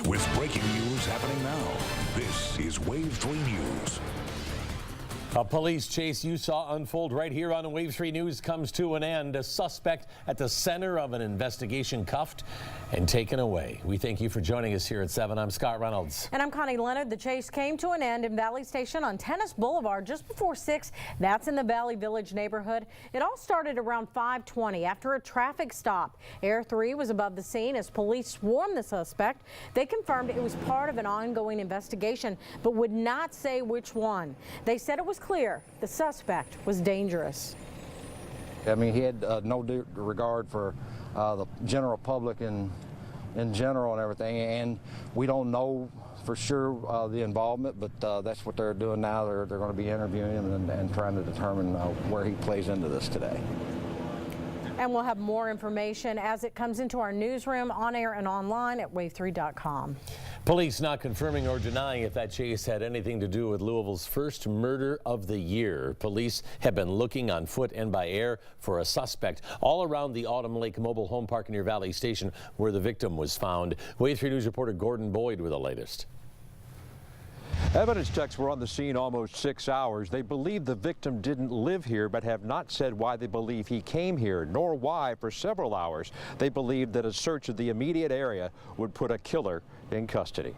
with breaking news happening now. This is Wave 3 News. A police chase you saw unfold right here on Wave 3 News comes to an end. A suspect at the center of an investigation cuffed and taken away. We thank you for joining us here at 7. I'm Scott Reynolds. And I'm Connie Leonard. The chase came to an end in Valley Station on Tennis Boulevard just before 6. That's in the Valley Village neighborhood. It all started around 5:20 after a traffic stop. Air 3 was above the scene as police swarmed the suspect. They confirmed it was part of an ongoing investigation, but would not say which one. They said it was clear the suspect was dangerous. I mean, he had no regard for the general public in general and everything, and we don't know for sure the involvement, but that's what they're doing now. They're going to be interviewing him and trying to determine where he plays into this today. And we'll have more information as it comes into our newsroom, on air and online at wave3.com. Police not confirming or denying if that chase had anything to do with Louisville's first murder of the year. Police have been looking on foot and by air for a suspect all around the Autumn Lake Mobile Home Park near Valley Station where the victim was found. Wave 3 News reporter Gordon Boyd with the latest. Evidence techs were on the scene almost 6 hours. They believe the victim didn't live here, but have not said why they believe he came here, nor why for several hours. They believe that a search of the immediate area would put a killer in custody.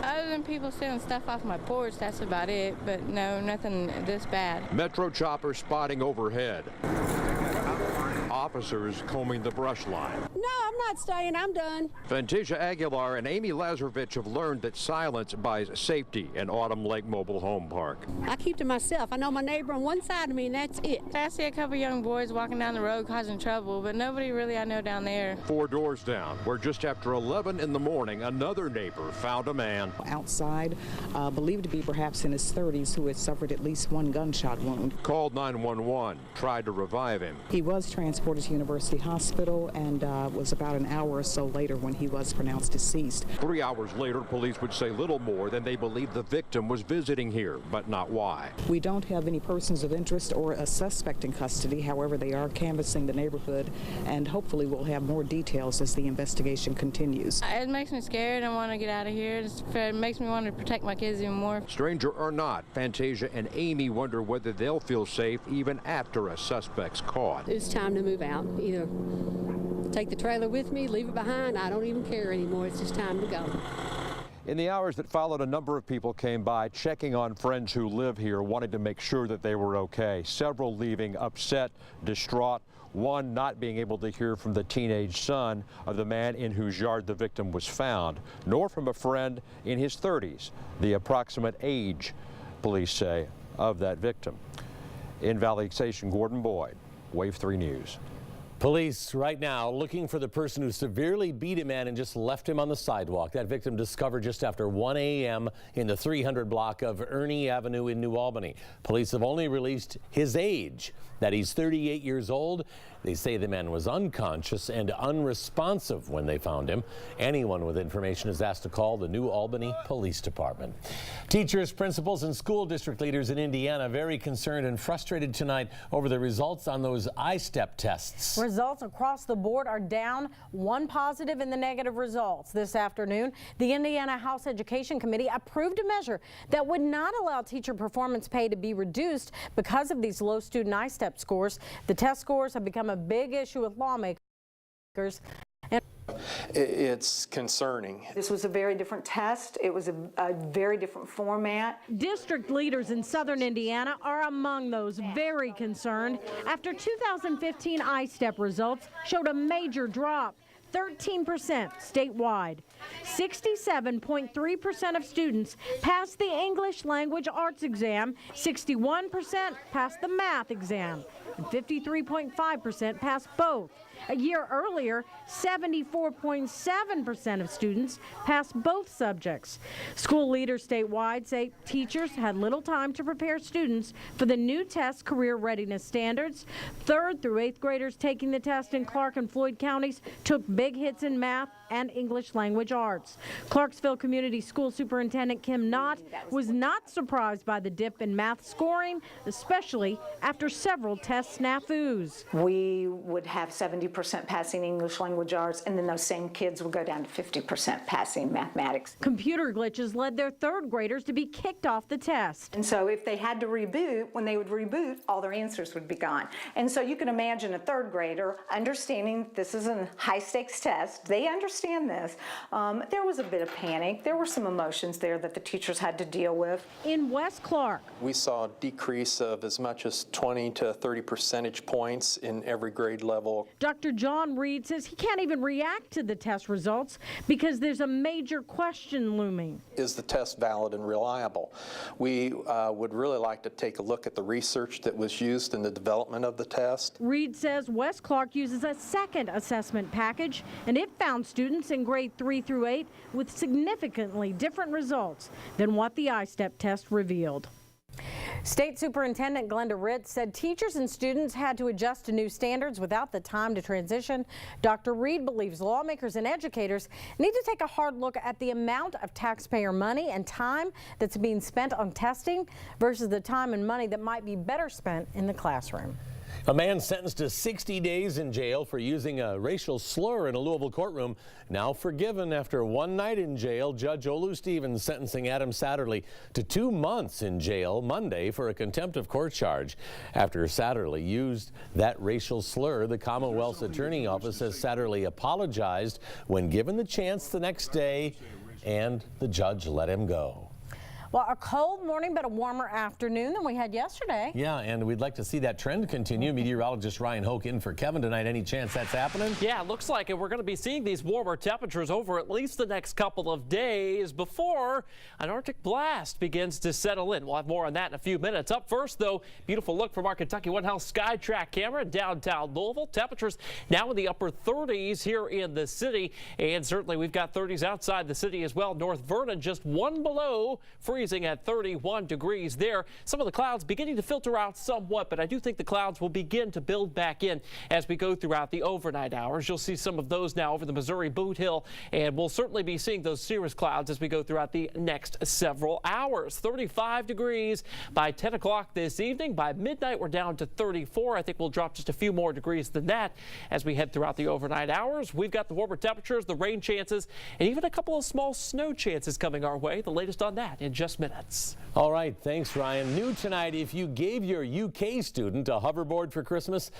Other than people stealing stuff off my porch, that's about it, but no, nothing this bad. Metro chopper spotting overhead. Officers combing the brush line. No, I'm not staying. I'm done. Fantasia Aguilar and Amy Lazarevich have learned that silence buys safety in Autumn Lake Mobile Home Park. I keep to myself. I know my neighbor on one side of me, and that's it. I see a couple young boys walking down the road causing trouble, but nobody really I know down there. 4 doors down, where just after 11 in the morning, another neighbor found a man outside, believed to be perhaps in his 30s, who had suffered at least one gunshot wound. Called 911, tried to revive him. He was transported to University Hospital and was about an hour or so later when he was pronounced deceased. 3 hours later, police would say little more than they believe the victim was visiting here, but not why. We don't have any persons of interest or a suspect in custody. However, they are canvassing the neighborhood, and hopefully we'll have more details as the investigation continues. It makes me scared. I want to get out of here. It makes me want to protect my kids even more. Stranger or not, Fantasia and Amy wonder whether they'll feel safe even after a suspect's caught. It's time to move out. Either take the trailer with me, leave it behind. I don't even care anymore. It's just time to go. In the hours that followed, a number of people came by checking on friends who live here, wanting to make sure that they were okay. Several leaving upset, distraught, one not being able to hear from the teenage son of the man in whose yard the victim was found, nor from a friend in his 30s, the approximate age, police say, of that victim. In Valley Station, Gordon Boyd, Wave 3 News. Police right now looking for the person who severely beat a man and just left him on the sidewalk. That victim discovered just after 1 a.m. in the 300 block of Ernie Avenue in New Albany. Police have only released his age, that he's 38 years old. They say the man was unconscious and unresponsive when they found him. Anyone with information is asked to call the New Albany Police Department. Teachers, principals, and school district leaders in Indiana very concerned and frustrated tonight over the results on those I-STEP tests. Results across the board are down, 1 positive in the negative results. This afternoon, the Indiana House Education Committee approved a measure that would not allow teacher performance pay to be reduced because of these low student I-STEP scores. The test scores have become a big issue with lawmakers. It's concerning. This was a very different test. It was a very different format. District leaders in southern Indiana are among those very concerned after 2015 I-STEP results showed a major drop. 13% statewide. 67.3% of students passed the English language arts exam, 61% passed the math exam, and 53.5% passed both. A year earlier, 74.7% of students passed both subjects. School leaders statewide say teachers had little time to prepare students for the new test career readiness standards. 3rd through 8th graders taking the test in Clark and Floyd counties took big hits in math and English language arts. Clarksville Community School Superintendent Kim Knott was not surprised by the dip in math scoring, especially after several test snafus. We would have 70% 70% passing English language arts, and then those same kids will go down to 50% passing mathematics. Computer glitches led their third graders to be kicked off the test. And so if they had to reboot, when they would reboot, all their answers would be gone. And so you can imagine a third grader understanding this is a high-stakes test. They understand this. There was a bit of panic. There were some emotions there that the teachers had to deal with. In West Clark, We saw a decrease of as much as 20 to 30 percentage points in every grade level. Dr. John Reed says he can't even react to the test results because there's a major question looming. Is the test valid and reliable? We would really like to take a look at the research that was used in the development of the test. Reed says West Clark uses a second assessment package, and it found students in grade 3 through 8 with significantly different results than what the I-STEP test revealed. State Superintendent Glenda Ritz said teachers and students had to adjust to new standards without the time to transition. Dr. Reed believes lawmakers and educators need to take a hard look at the amount of taxpayer money and time that's being spent on testing versus the time and money that might be better spent in the classroom. A man sentenced to 60 days in jail for using a racial slur in a Louisville courtroom, now forgiven after one night in jail. Judge Olu Stevens sentencing Adam Satterley to 2 months in jail Monday for a contempt of court charge. After Satterley used that racial slur, the Commonwealth's attorney office says Satterley apologized when given the chance the next day, and the judge let him go. Well, a cold morning, but a warmer afternoon than we had yesterday. Yeah, and we'd like to see that trend continue. Meteorologist Ryan Hoke in for Kevin tonight. Any chance that's happening? Yeah, it looks like it. We're going to be seeing these warmer temperatures over at least the next couple of days before an Arctic blast begins to settle in. We'll have more on that in a few minutes. Up first, though, beautiful look from our Kentucky One Health SkyTrack camera in downtown Louisville. Temperatures now in the upper 30s here in the city, and certainly we've got 30s outside the city as well. North Vernon just 1 below freezing at 31 degrees there. Some of the clouds beginning to filter out somewhat, but I do think the clouds will begin to build back in as we go throughout the overnight hours. You'll see some of those now over the Missouri Boot Hill, and we'll certainly be seeing those cirrus clouds as we go throughout the next several hours. 35 degrees by 10 o'clock this evening. By midnight, we're down to 34. I think we'll drop just a few more degrees than that as we head throughout the overnight hours. We've got the warmer temperatures, the rain chances, and even a couple of small snow chances coming our way. The latest on that in just minutes. All right, thanks, Ryan. New tonight, if you gave your UK student a hoverboard for Christmas,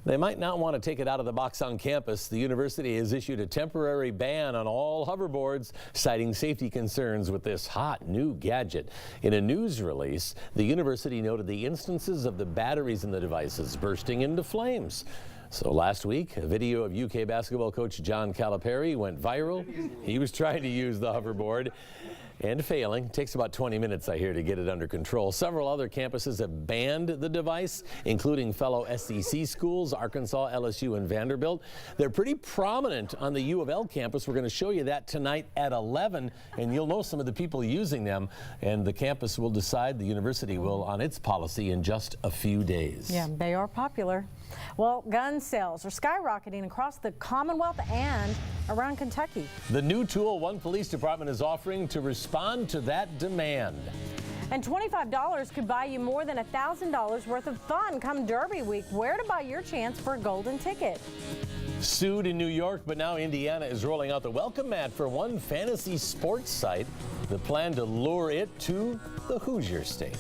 they might not want to take it out of the box on campus. The university has issued a temporary ban on all hoverboards, citing safety concerns with this hot new gadget. In a news release, the university noted the instances of the batteries in the devices bursting into flames. So last week, a video of UK basketball coach John Calipari went viral. He was trying to use the hoverboard and failing. It takes about 20 minutes, I hear, to get it under control. Several other campuses have banned the device, including fellow SEC schools, Arkansas, LSU, and Vanderbilt. They're pretty prominent on the U of L campus. We're going to show you that tonight at 11, and you'll know some of the people using them, and the campus will decide, the university will, on its policy in just a few days. Yeah, they are popular. Well, gun sales are skyrocketing across the Commonwealth and around Kentucky. The new tool one police department is offering to respond to that demand. And $25 could buy you more than $1,000 worth of fun come Derby week. Where to buy your chance for a golden ticket? Sued in New York, but now Indiana is rolling out the welcome mat for one fantasy sports site. The plan to lure it to the Hoosier State.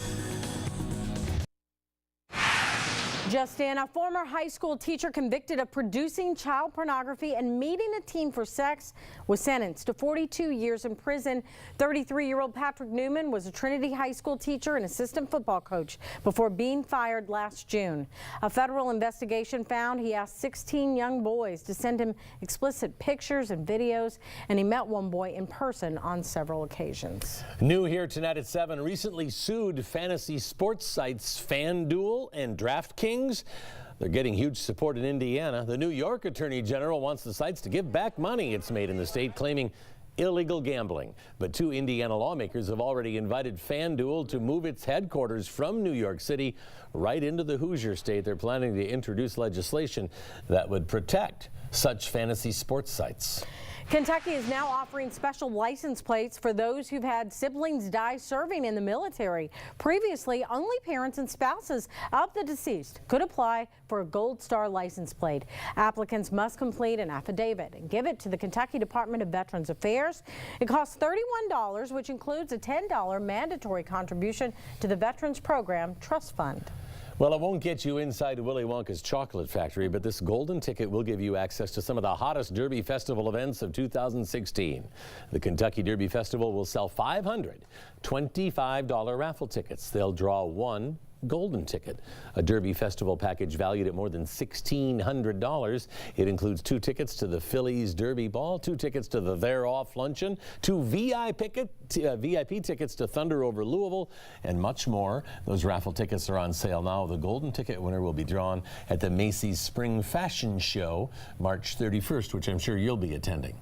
Just in, a former high school teacher convicted of producing child pornography and meeting a teen for sex was sentenced to 42 years in prison. 33-year-old Patrick Newman was a Trinity High School teacher and assistant football coach before being fired last June. A federal investigation found he asked 16 young boys to send him explicit pictures and videos, and he met one boy in person on several occasions. New here tonight at 7, recently sued fantasy sports sites FanDuel and DraftKings. They're getting huge support in Indiana. The New York Attorney General wants the sites to give back money it's made in the state, claiming illegal gambling. But 2 Indiana lawmakers have already invited FanDuel to move its headquarters from New York City right into the Hoosier State. They're planning to introduce legislation that would protect such fantasy sports sites. Kentucky is now offering special license plates for those who've had siblings die serving in the military. Previously, only parents and spouses of the deceased could apply for a Gold Star license plate. Applicants must complete an affidavit and give it to the Kentucky Department of Veterans Affairs. It costs $31, which includes a $10 mandatory contribution to the Veterans Program Trust Fund. Well, it won't get you inside Willy Wonka's chocolate factory, but this golden ticket will give you access to some of the hottest Derby Festival events of 2016. The Kentucky Derby Festival will sell 500 $25 raffle tickets. They'll draw one golden ticket, a Derby Festival package valued at more than $1,600. It includes 2 tickets to the Phillies Derby Ball, 2 tickets to the They're Off luncheon, 2 VIP tickets to Thunder over Louisville, and much more. Those raffle tickets are on sale now. The golden ticket winner will be drawn at the Macy's Spring Fashion Show, March 31st, which I'm sure you'll be attending.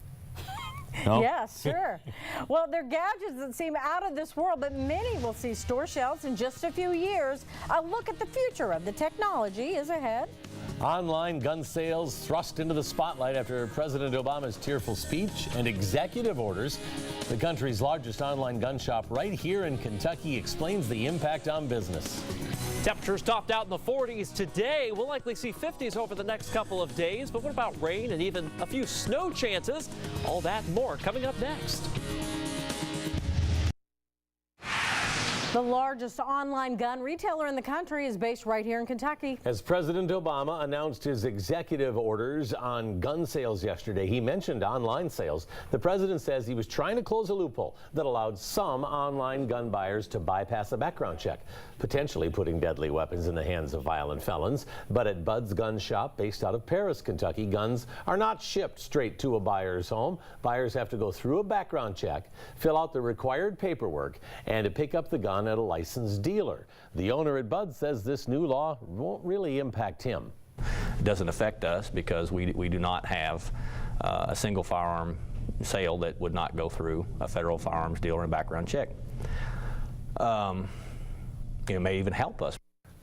No? Yes, sure. Well, they're gadgets that seem out of this world, but many will see store shelves in just a few years. A look at the future of the technology is ahead. Online gun sales thrust into the spotlight after President Obama's tearful speech and executive orders. The country's largest online gun shop right here in Kentucky explains the impact on business. Temperatures topped out in the 40s today. We'll likely see 50s over the next couple of days. But what about rain and even a few snow chances? All that and more coming up next. The largest online gun retailer in the country is based right here in Kentucky. As President Obama announced his executive orders on gun sales yesterday, he mentioned online sales. The president says he was trying to close a loophole that allowed some online gun buyers to bypass a background check, potentially putting deadly weapons in the hands of violent felons. But at Bud's Gun Shop, based out of Paris, Kentucky, guns are not shipped straight to a buyer's home. Buyers have to go through a background check, fill out the required paperwork, and to pick up the gun at a licensed dealer. The owner at Bud says this new law won't really impact him. It doesn't affect us because we do not have a single firearm sale that would not go through a federal firearms dealer and background check. It may even help us.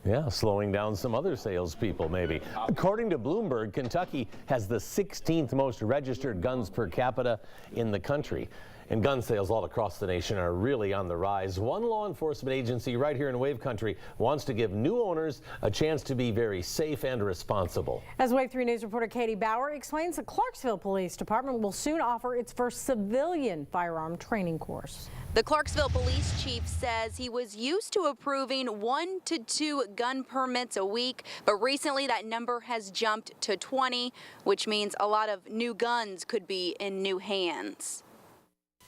Yeah, slowing down some other salespeople, maybe. According to Bloomberg, Kentucky has the 16th most registered guns per capita in the country. And gun sales all across the nation are really on the rise. One law enforcement agency right here in Wave Country wants to give new owners a chance to be very safe and responsible. As Wave 3 News reporter Katie Bauer explains, the Clarksville Police Department will soon offer its first civilian firearm training course. The Clarksville police chief says he was used to approving 1 to 2 gun permits a week, but recently that number has jumped to 20, which means a lot of new guns could be in new hands.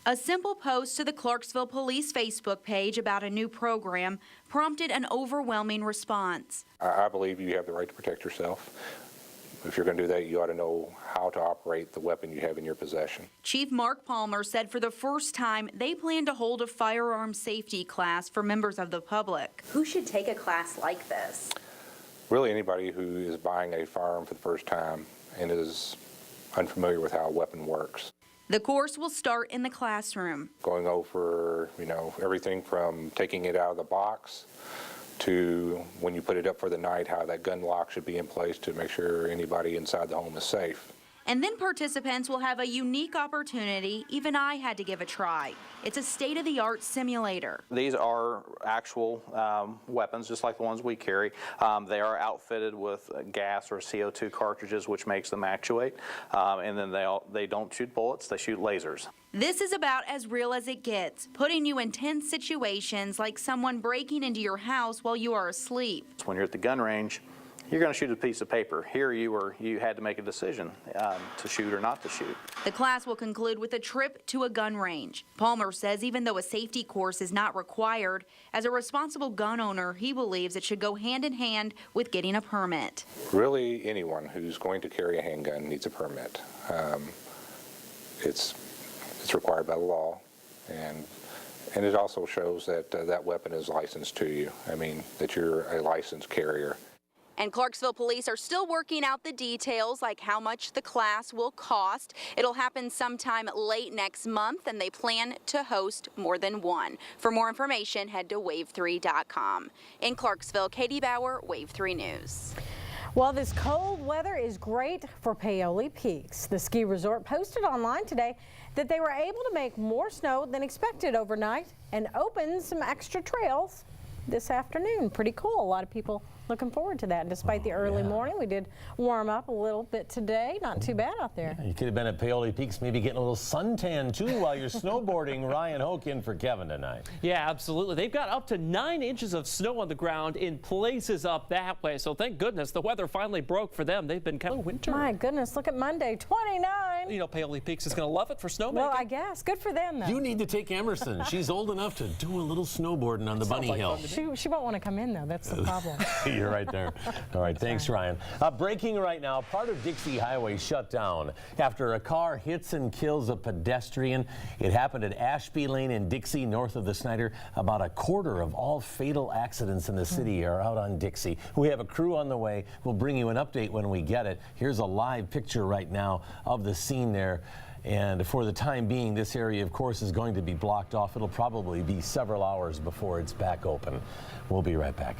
A simple post to the Clarksville Police Facebook page about a new program prompted an overwhelming response. I believe you have the right to protect yourself. If you're going to do that, you ought to know how to operate the weapon you have in your possession. Chief Mark Palmer said for the first time they plan to hold a firearm safety class for members of the public. Who should take a class like this? Really anybody who is buying a firearm for the first time and is unfamiliar with how a weapon works. The course will start in the classroom. Going over, everything from taking it out of the box to when you put it up for the night, how that gun lock should be in place to make sure anybody inside the home is safe. And then participants will have a unique opportunity even I had to give a try. It's a state-of-the-art simulator. These are actual weapons, just like the ones we carry. They are outfitted with gas or CO2 cartridges, which makes them actuate. And then they don't shoot bullets, they shoot lasers. This is about as real as it gets, putting you in tense situations like someone breaking into your house while you are asleep. When you're at the gun range, you're going to shoot a piece of paper. Here you had to make a decision to shoot or not to shoot. The class will conclude with a trip to a gun range. Palmer says even though a safety course is not required, as a responsible gun owner, he believes it should go hand in hand with getting a permit. Really, anyone who's going to carry a handgun needs a permit. It's required by the law, and it also shows that that weapon is licensed to you. That you're a licensed carrier. And Clarksville police are still working out the details, like how much the class will cost. It'll happen sometime late next month, and they plan to host more than one. For more information, head to wave3.com. In Clarksville, Katie Bauer, Wave 3 News. Well, this cold weather is great for Paoli Peaks. The ski resort posted online today that they were able to make more snow than expected overnight and open some extra trails this afternoon. Pretty cool. A lot of people looking forward to that. Despite the early morning, we did warm up a little bit today. Not too bad out there. You could have been at Paoli Peaks, maybe getting a little suntan too while you're snowboarding. Ryan Hoke in for Kevin tonight. Yeah, absolutely. They've got up to 9 inches of snow on the ground in places up that way. So thank goodness the weather finally broke for them. They've been kind of winter. My goodness, look at Monday, 29. You know, Paoli Peaks is going to love it for snowmaking. Well, I guess. Good for them, though. You need to take Emerson. She's old enough to do a little snowboarding on the bunny hill. She won't want to come in, though. That's the problem. You're right there. All right, thanks, Ryan. Breaking right now, part of Dixie Highway shut down after a car hits and kills a pedestrian. It happened at Ashby Lane in Dixie, north of the Snyder. About a quarter of all fatal accidents in the city are out on Dixie. We have a crew on the way. We'll bring you an update when we get it. Here's a live picture right now of the scene there. And for the time being, this area, of course, is going to be blocked off. It'll probably be several hours before it's back open. We'll be right back.